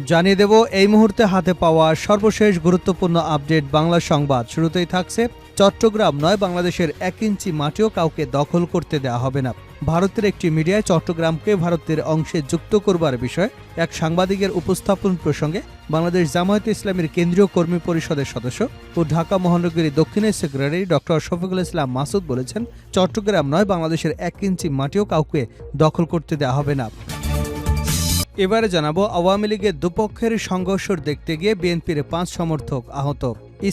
জানিয়ে দেব এই মুহূর্তে হাতে পাওয়া সর্বশেষ গুরুত্বপূর্ণ আপডেট বাংলা সংবাদ। শুরুতেই থাকছে চট্টগ্রাম নয়, বাংলাদেশের 1 ইঞ্চি মাটিও কাউকে দখল করতে দেওয়া হবে না। ভারতের একটি মিডিয়ায় চট্টগ্রামকে ভারতের অংশে যুক্ত করবার বিষয়ে এক সাংবাদিকের উপস্থাপন প্রসঙ্গে বাংলাদেশ জামায়াতে ইসলামীর কেন্দ্রীয় কর্মী পরিষদের সদস্য ও ঢাকা মহানগরী দক্ষিণের সেক্রেটারি ডক্টর শফিকুল ইসলাম মাসুদ বলেছেন, চট্টগ্রাম নয়, বাংলাদেশের 1 ইঞ্চি মাটিও কাউকে দখল করতে দেওয়া হবে না। এবারে জানাবো, আওয়ামী লীগের দুপক্ষের সংঘর্ষ দেখতে গিয়ে বিএনপির 5 সমর্থক আহত।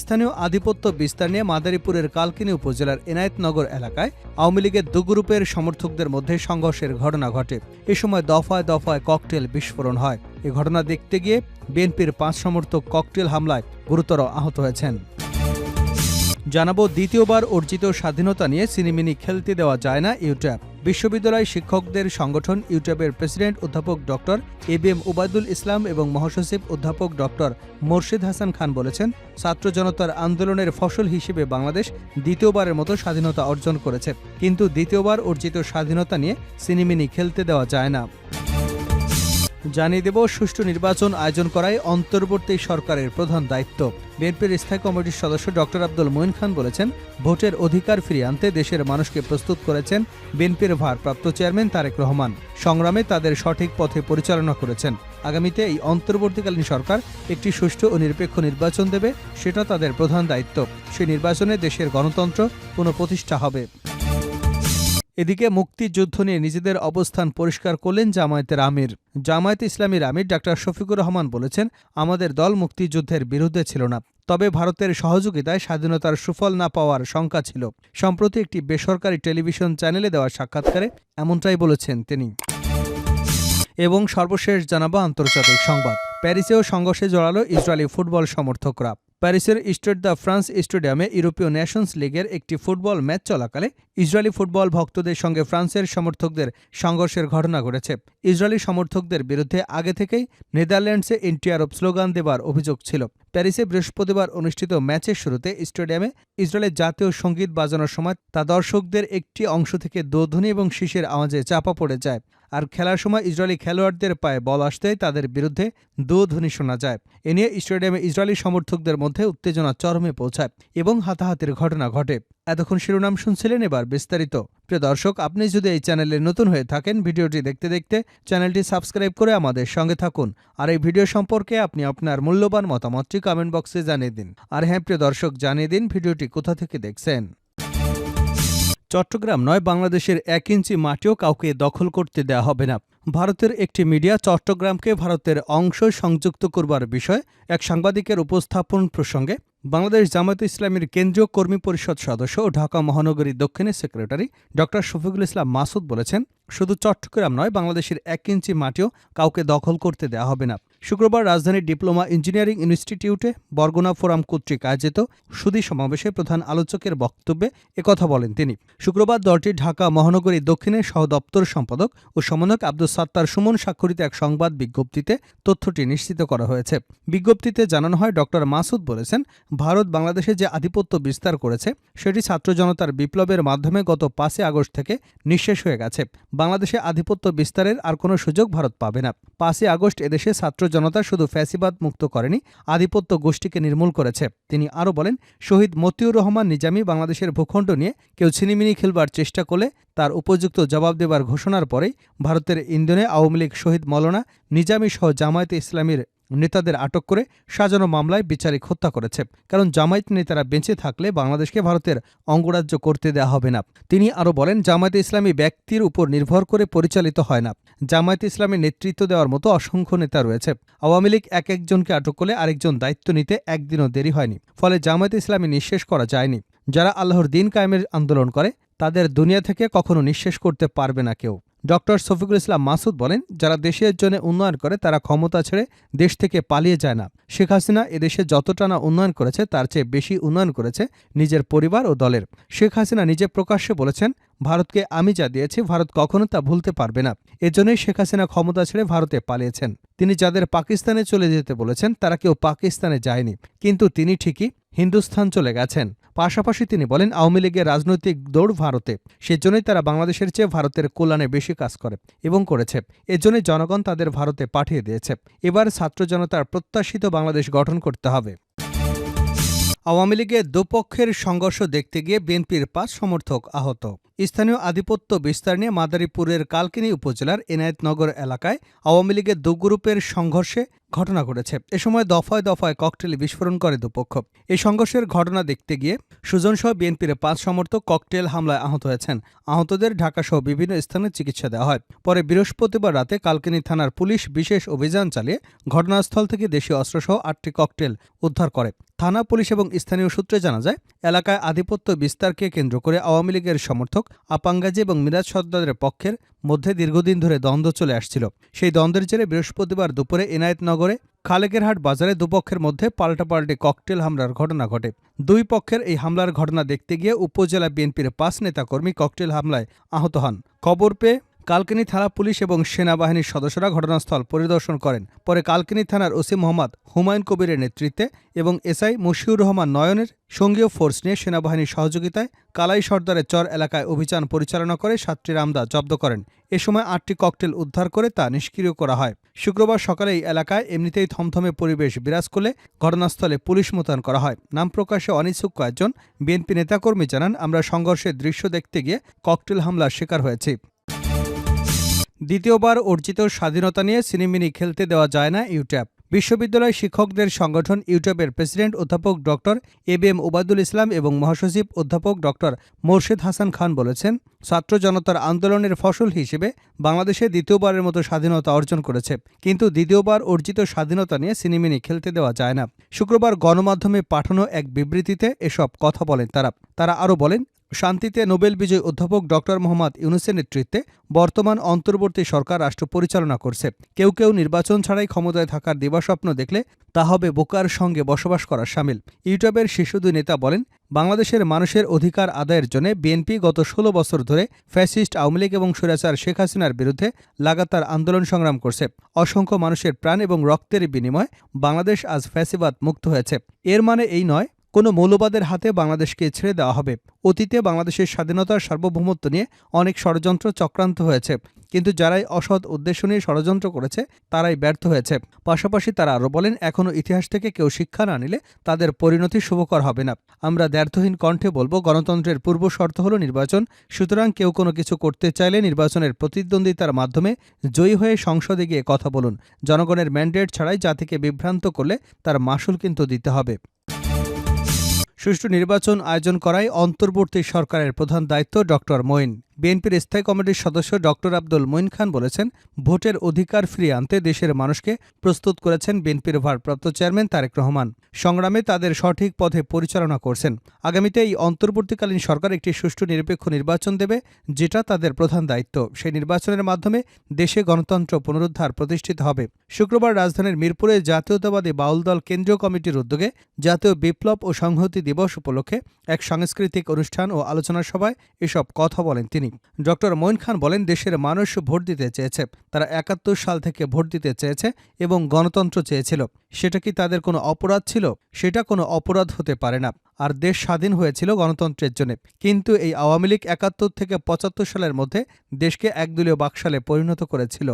স্থানীয় আধিপত্য বিস্তার নিয়ে মাদারীপুরের কালকিনি উপজেলার এনায়েতনগর এলাকায় আওয়ামী লীগের দু গ্রুপের সমর্থকদের মধ্যে সংঘর্ষের ঘটনা ঘটে। এ সময় দফায় দফায় ককটেল বিস্ফোরণ হয়। এ ঘটনা দেখতে গিয়ে বিএনপির 5 সমর্থক ককটেল হামলায় গুরুতর আহত হয়েছেন। জানাবো, দ্বিতীয়বার অর্জিত স্বাধীনতা নিয়ে সিনেমিনি খেলতে দেওয়া যায় না ইউট্যাব। বিশ্ববিদ্যালয় শিক্ষকদের সংগঠন ইউট্যাবের প্রেসিডেন্ট অধ্যাপক ডক্টর এবিএম ওবায়দুল ইসলাম এবং মহাসচিব অধ্যাপক ডক্টর মোর্শেদ হাসান খান বলেছেন, ছাত্র জনতার আন্দোলনের ফসল হিসেবে বাংলাদেশ দ্বিতীয়বারের মতো স্বাধীনতা অর্জন করেছে, কিন্তু দ্বিতীয়বার অর্জিত স্বাধীনতা নিয়ে সিনেমিনি খেলতে দেওয়া যায় না। জানিয়ে দেব, সুষ্ঠু নির্বাচন আয়োজন করাই অন্তর্বর্তী সরকারের প্রধান দায়িত্ব। বিএনপির স্থায়ী কমিটির সদস্য ডক্টর আব্দুল মঈন খান বলেছেন, ভোটের অধিকার ফিরিয়ে আনতে দেশের মানুষকে প্রস্তুত করেছেন বিএনপির ভারপ্রাপ্ত চেয়ারম্যান তারেক রহমান। সংগ্রামে তাদের সঠিক পথে পরিচালনা করেছেন। আগামীতে এই অন্তর্বর্তীকালীন সরকার একটি সুষ্ঠু ও নিরপেক্ষ নির্বাচন দেবে, সেটা তাদের প্রধান দায়িত্ব। সেই নির্বাচনে দেশের গণতন্ত্র পুনঃপ্রতিষ্ঠা হবে। এদিকে মুক্তিযুদ্ধ নিয়ে নিজেদের অবস্থান পরিষ্কার করলেন জামায়াতের আমির। জামায়াতে ইসলামীর আমির ডাক্তার শফিকুর রহমান বলেছেন, আমাদের দল মুক্তিযুদ্ধের বিরুদ্ধে ছিল না, তবে ভারতের সহযোগিতায় স্বাধীনতার সুফল না পাওয়ার শঙ্কা ছিল। সম্প্রতি একটি বেসরকারি টেলিভিশন চ্যানেলে দেওয়া সাক্ষাৎকারে এমনটাই বলেছেন তিনি। এবং সর্বশেষ জানাবো আন্তর্জাতিক সংবাদ। প্যারিসেও সংঘর্ষে জড়ালো ইসরায়েলি ফুটবল সমর্থকরা। প্যারিসের স্টেড দ্য ফ্রান্স স্টেডিয়ামে ইউরোপীয় নেশনস লিগের একটি ফুটবল ম্যাচ চলাকালে ইসরায়েলি ফুটবল ভক্তদের সঙ্গে ফ্রান্সের সমর্থকদের সংঘর্ষের ঘটনা ঘটেছে। ইসরায়েলি সমর্থকদের বিরুদ্ধে আগে থেকেই নেদারল্যান্ডসে এন্টি-আরব স্লোগান দেবার অভিযোগ ছিল। প্যারিসে বৃহস্পতিবার অনুষ্ঠিত ম্যাচের শুরুতে স্টেডিয়ামে ইসরায়েলের জাতীয় সঙ্গীত বাজানোর সময় তা দর্শকদের একটি অংশ থেকে দোধ্বনি এবং শীষের আওয়াজে চাপা পড়ে যায়। আর খেলার সময় ইসরায়েলি খেলোয়াড়দের পায়ে বল আসতেই তাদের বিরুদ্ধে দোধ্বনি শোনা যায়। এ নিয়ে স্টেডিয়ামে ইসরায়েলি সমর্থকদের মধ্যে উত্তেজনা চরমে পৌঁছায় এবং হাতাহাতির ঘটনা ঘটে। এতক্ষণ শিরোনাম শুনছিলেন, এবার বিস্তারিত। প্রিয় দর্শক, আপনি যদি এই চ্যানেলে নতুন হয়ে থাকেন, ভিডিওটি দেখতে দেখতে চ্যানেলটি সাবস্ক্রাইব করে আমাদের সঙ্গে থাকুন। আর এই ভিডিও সম্পর্কে আপনি আপনার মূল্যবান মতামতটি কমেন্ট বক্সে জানিয়ে দিন। আর হ্যাঁ প্রিয় দর্শক, জানিয়ে দিন ভিডিওটি কোথা থেকে দেখছেন। চট্টগ্রাম নয়, বাংলাদেশের 1 ইঞ্চি মাটিও কাউকে দখল করতে দেওয়া হবে না। ভারতের একটি মিডিয়া চট্টগ্রামকে ভারতের অংশ সংযুক্ত করবার বিষয়ে এক সাংবাদিকের উপস্থাপন প্রসঙ্গে বাংলাদেশ জামায়াতে ইসলামীর কেন্দ্রীয় কর্মী পরিষদ সদস্য ও ঢাকা মহানগরী দক্ষিণের সেক্রেটারি ডক্টর শফিকুল ইসলাম মাসুদ বলেছেন, শুধু চট্টগ্রাম নয়, বাংলাদেশের 1 ইঞ্চি মাটিও কাউকে দখল করতে দেওয়া হবে না। শুক্রবার রাজধানীর ডিপ্লোমা ইঞ্জিনিয়ারিং ইনস্টিটিউটে বরগুনা ফোরাম কর্তৃক আয়োজিত সুধী সমাবেশে প্রধান আলোচকের বক্তব্যে একথা বলেন তিনি। শুক্রবার দলটির ঢাকা মহানগরী দক্ষিণের সহ দপ্তর সম্পাদক ও সমন্বয়ক আব্দুল সাত্তার সুমন স্বাক্ষরিত এক সংবাদ বিজ্ঞপ্তিতে তথ্যটি নিশ্চিত করা হয়েছে। বিজ্ঞপ্তিতে জানানো হয়, ডক্টর মাসুদ বলেছেন, ভারত বাংলাদেশে যে আধিপত্য বিস্তার করেছে সেটি ছাত্র জনতার বিপ্লবের মাধ্যমে গত 5 আগস্ট থেকে নিঃশেষ হয়ে গেছে। বাংলাদেশে আধিপত্য বিস্তারের আর কোনো সুযোগ ভারত পাবে না। 5 আগস্ট এদেশে ছাত্র জনতা শুধু ফ্যাসিবাদ মুক্ত করেনি, আধিপত্য গোষ্ঠীকে নির্মূল করেছে। তিনি আরও বলেন, শহীদ মতিউর রহমান নিজামী বাংলাদেশের ভূখণ্ড নিয়ে কেউ ছিনিমিনি খেলবার চেষ্টা করলে তার উপযুক্ত জবাব দেবার ঘোষণার পরেই ভারতের ইন্ধনে আওয়ামী লীগ শহীদ মৌলানা নিজামী সহ জামায়াতে ইসলামীর নেতাদের আটক করে সাজানো মামলায় বিচারিক হত্যা করেছে। কারণ জামায়াত নেতারা বেঁচে থাকলে বাংলাদেশকে ভারতের অঙ্গরাজ্য করতে দেওয়া হবে না। তিনি আরও বলেন, জামায়াতে ইসলামী ব্যক্তির উপর নির্ভর করে পরিচালিত হয় না। জামায়াতে ইসলামী নেতৃত্ব দেওয়ার মতো অসংখ্য নেতা রয়েছে। আওয়ামী লীগ একজনকে আটক করলে আরেকজন দায়িত্ব নিতে একদিনও দেরি হয়নি। ফলে জামায়াতে ইসলামী নিঃশেষ করা যায়নি। যারা আল্লাহর দিন কায়েমের আন্দোলন করে তাদের দুনিয়া থেকে কখনো নিঃশেষ করতে পারবে না কেউ। ডক্টর শফিকুল ইসলাম মাসুদ বলেন, যারা দেশের জন্য উন্নয়ন করে তারা ক্ষমতা ছেড়ে দেশ থেকে পালিয়ে যায় না। শেখ হাসিনা এদেশে যতটা না উন্নয়ন করেছে তার চেয়ে বেশি উন্নয়ন করেছে নিজের পরিবার ও দলের। শেখ হাসিনা নিজে প্রকাশ্যে বলেছেন, ভারতকে আমি যা দিয়েছি ভারত কখনো তা ভুলতে পারবে না। এজন্যই শেখ হাসিনা ক্ষমতা ছেড়ে ভারতে পালিয়েছেন। তিনি যাদের পাকিস্তানে চলে যেতে বলেছেন তারা কেউ পাকিস্তানে যায়নি, কিন্তু তিনি ঠিকই হিন্দুস্থান চলে গেছেন। পাশাপাশি তিনি বলেন, আওয়ামী লীগের রাজনৈতিক দৌড় ভারতে, সেজন্যই তারা বাংলাদেশের চেয়ে ভারতের কল্যাণে বেশি কাজ করে এবং করেছে। এজন্যই জনগণ তাদের ভারতে পাঠিয়ে দিয়েছে। এবার ছাত্র জনতার প্রত্যাশিত বাংলাদেশ গঠন করতে হবে। আওয়ামী লীগের দুপক্ষের সংঘর্ষ দেখতে গিয়ে বিএনপির ৫ সমর্থক আহত। স্থানীয় আধিপত্য বিস্তার নিয়ে মাদারীপুরের কালকিনি উপজেলার এনায়েতনগর এলাকায় আওয়ামী লীগের দু গ্রুপের সংঘর্ষে ঘটনা ঘটেছে। এ সময় দফায় দফায় ককটেল বিস্ফোরণ করে দুপক্ষ। এই সংঘর্ষের ঘটনা দেখতে গিয়ে সুজনসহ বিএনপির ৫ সমর্থক ককটেল হামলায় আহত হয়েছেন। আহতদের ঢাকাসহ বিভিন্ন স্থানে চিকিৎসা দেওয়া হয়। পরে বৃহস্পতিবার রাতে কালকিনি থানার পুলিশ বিশেষ অভিযান চালিয়ে ঘটনাস্থল থেকে দেশীয় অস্ত্রসহ ৮টি ককটেল উদ্ধার করে। থানা পুলিশ এবং স্থানীয় সূত্রে জানা যায়, এলাকায় আধিপত্য বিস্তারকে কেন্দ্র করে আওয়ামী লীগের সমর্থক আপাঙ্গাজি এবং মিরাজ সর্দারের পক্ষের মধ্যে দীর্ঘদিন ধরে দ্বন্দ্ব চলে আসছিল। সেই দ্বন্দ্বের জেরে বৃহস্পতিবার দুপুরে এনায়েতনগরে খালেকেরহাট বাজারে দুপক্ষের মধ্যে পাল্টাপাল্টি ককটেল হামলার ঘটনা ঘটে। দুই পক্ষের এই হামলার ঘটনা দেখতে গিয়ে উপজেলা বিএনপির ৫ নেতাকর্মী ককটেল হামলায় আহত হন। খবর পেয়ে কালকিনি থানা পুলিশ এবং সেনাবাহিনীর সদস্যরা ঘটনাস্থল পরিদর্শন করেন। পরে কালকিনি থানার ওসি মোহাম্মদ হুমায়ুন কবিরের নেতৃত্বে এবং এসআই মশিউর রহমান নয়নের সঙ্গীয় ফোর্স নিয়ে সেনাবাহিনীর সহযোগিতায় কালাই সর্দারের চর এলাকায় অভিযান পরিচালনা করে ৭টি রামদা জব্দ করেন। এ সময় ৮টি ককটেল উদ্ধার করে তা নিষ্ক্রিয় করা হয়। শুক্রবার সকালে এই এলাকায় এমনিতেই থমথমে পরিবেশ বিরাজ করলে ঘটনাস্থলে পুলিশ মোতায়েন করা হয়। নাম প্রকাশে অনিচ্ছুক কয়েকজন বিএনপি নেতাকর্মী জানান, আমরা সংঘর্ষের দৃশ্য দেখতে গিয়ে ককটেল হামলার শিকার হয়েছি। দ্বিতীয়বার অর্জিত স্বাধীনতা নিয়ে সিনেমিনি খেলতে দেওয়া যায় না ইউট্যাব। বিশ্ববিদ্যালয় শিক্ষকদের সংগঠন ইউট্যাবের প্রেসিডেন্ট অধ্যাপক ডক্টর এবিএম ওবায়দুল ইসলাম এবং মহাসচিব অধ্যাপক ডক্টর মোর্শেদ হাসান খান বলেছেন, ছাত্র জনতার আন্দোলনের ফসল হিসেবে বাংলাদেশে দ্বিতীয়বারের মতো স্বাধীনতা অর্জন করেছে, কিন্তু দ্বিতীয়বার অর্জিত স্বাধীনতা নিয়ে সিনেমিনি খেলতে দেওয়া যায় না। শুক্রবার গণমাধ্যমে পাঠানো এক বিবৃতিতে এসব কথা বলেন তারা আরও বলেন, শান্তিতে নোবেল বিজয়ী অধ্যাপক ডক্টর মোহাম্মদ ইউনূসের নেতৃত্বে বর্তমান অন্তর্বর্তী সরকার রাষ্ট্র পরিচালনা করছে। কেউ কেউ নির্বাচন ছাড়াই ক্ষমতায় থাকার দিবাস্বপ্ন দেখলে তা হবে বোকার সঙ্গে বসবাস করার শামিল। ইউটিউবের শীর্ষ দুই নেতা বলেন, বাংলাদেশের মানুষের অধিকার আদায়ের জন্য বিএনপি গত ১৬ বছর ধরে ফ্যাসিস্ট আওয়ামী লীগ এবং স্বৈরাচার শেখ হাসিনার বিরুদ্ধে লাগাতার আন্দোলন সংগ্রাম করছে। অসংখ্য মানুষের প্রাণ এবং রক্তের বিনিময়ে বাংলাদেশ আজ ফ্যাসিবাদ মুক্ত হয়েছে। এর মানে এই নয় কোনো মৌলবাদের হাতে বাংলাদেশকে ছেড়ে দেওয়া হবে। অতীতে বাংলাদেশের স্বাধীনতার সার্বভৌমত্ব নিয়ে অনেক ষড়যন্ত্র চক্রান্ত হয়েছে, কিন্তু যারাই অসৎ উদ্দেশ্য নিয়ে ষড়যন্ত্র করেছে তারাই ব্যর্থ হয়েছে। পাশাপাশি তারা আরও বলেন, এখনও ইতিহাস থেকে কেউ শিক্ষা না নিলে তাদের পরিণতি শুভকর হবে না। আমরা দ্ব্যর্থহীন কণ্ঠে বলবো, গণতন্ত্রের পূর্ব শর্ত হল নির্বাচন। সুতরাং কেউ কোনো কিছু করতে চাইলে নির্বাচনের প্রতিদ্বন্দ্বিতার মাধ্যমে জয়ী হয়ে সংসদে গিয়ে কথা বলুন। জনগণের ম্যান্ডেট ছাড়াই জাতিকে বিভ্রান্ত করলে তার মাসুল কিন্তু দিতে হবে। সুষ্ঠু নির্বাচন আয়োজন করাই অন্তর্বর্তী সরকারের প্রধান দায়িত্ব ডক্টর মঈন। বিএনপির স্থায়ী কমিটির সদস্য ডক্টর আব্দুল মঈন খান বলেছেন, ভোটের অধিকার ফিরিয়ে আনতে দেশের মানুষকে প্রস্তুত করেছেন বিএনপির ভারপ্রাপ্ত চেয়ারম্যান তারেক রহমান। সংগ্রামে তাদের সঠিক পথে পরিচালনা করছেন। আগামীতে এই অন্তর্বর্তীকালীন সরকার একটি সুষ্ঠু নিরপেক্ষ নির্বাচন দেবে, যেটা তাদের প্রধান দায়িত্ব। সেই নির্বাচনের মাধ্যমে দেশে গণতন্ত্র পুনরুদ্ধার প্রতিষ্ঠিত হবে। শুক্রবার রাজধানীর মিরপুরে জাতীয়তাবাদী বাউল দল কেন্দ্রীয় কমিটির উদ্যোগে জাতীয় বিপ্লব ও সংহতি দিবস উপলক্ষে এক সাংস্কৃতিক অনুষ্ঠান ও আলোচনা সভায় এসব কথা বলেন তিনি। ডক্টর মঈন খান বলেন, দেশের মানুষ ভোট দিতে চেয়েছে, তারা ৭১ সাল থেকে ভোট দিতে চেয়েছে এবং গণতন্ত্র চেয়েছিল। সেটা কি তাদের কোনো অপরাধ ছিল? সেটা কোনো অপরাধ হতে পারে না। আর দেশ স্বাধীন হয়েছিল গণতন্ত্রের জন্য। কিন্তু এই আওয়ামী লীগ ৭১ থেকে ৭৫ সালের মধ্যে দেশকে একদলীয় বাকশালে পরিণত করেছিল।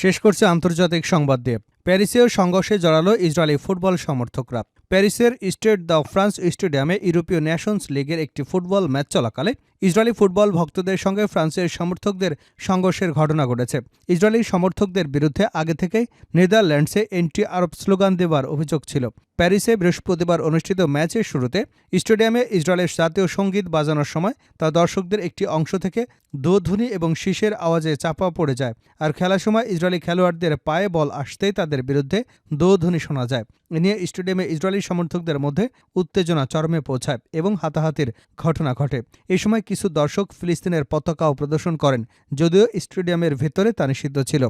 শেষ করছে আন্তর্জাতিক সংবাদ দিয়ে। প্যারিসেও সংঘর্ষে জড়ালো ইসরায়েলি ফুটবল সমর্থকরা। প্যারিসের স্টেড দ্য ফ্রান্স স্টেডিয়ামে ইউরোপীয় নেশনস লিগের একটি ফুটবল ম্যাচ চলাকালে ইসরায়েলি ফুটবল ভক্তদের সঙ্গে ফ্রান্সের সমর্থকদের সংঘর্ষের ঘটনা ঘটেছে। ইসরায়েলি সমর্থকদের বিরুদ্ধে আগে থেকেই নেদারল্যান্ডসে এন্টি আরব স্লোগান দেওয়ার অভিযোগ ছিল। প্যারিসে বৃহস্পতিবার অনুষ্ঠিত ম্যাচের শুরুতে স্টেডিয়ামে ইসরায়েলের জাতীয় সঙ্গীত বাজানোর সময় তা দর্শকদের একটি অংশ থেকে দোধ্বনি এবং শীষের আওয়াজে চাপা পড়ে যায়। আর খেলার সময় ইসরায়েলি খেলোয়াড়দের পায়ে বল আসতেই তাদের বিরুদ্ধে দোধ্বনি শোনা যায়। এ নিয়ে স্টেডিয়ামে ইসরায়েলি সমর্থকদের মধ্যে উত্তেজনা চরমে পৌঁছায় এবং হাতাহাতির ঘটনা ঘটে। এই সময় কিছু দর্শক ফিলিস্তিনের পতাকাও প্রদর্শন করেন, যদিও স্টেডিয়ামের ভেতরে তা নিষিদ্ধ ছিল।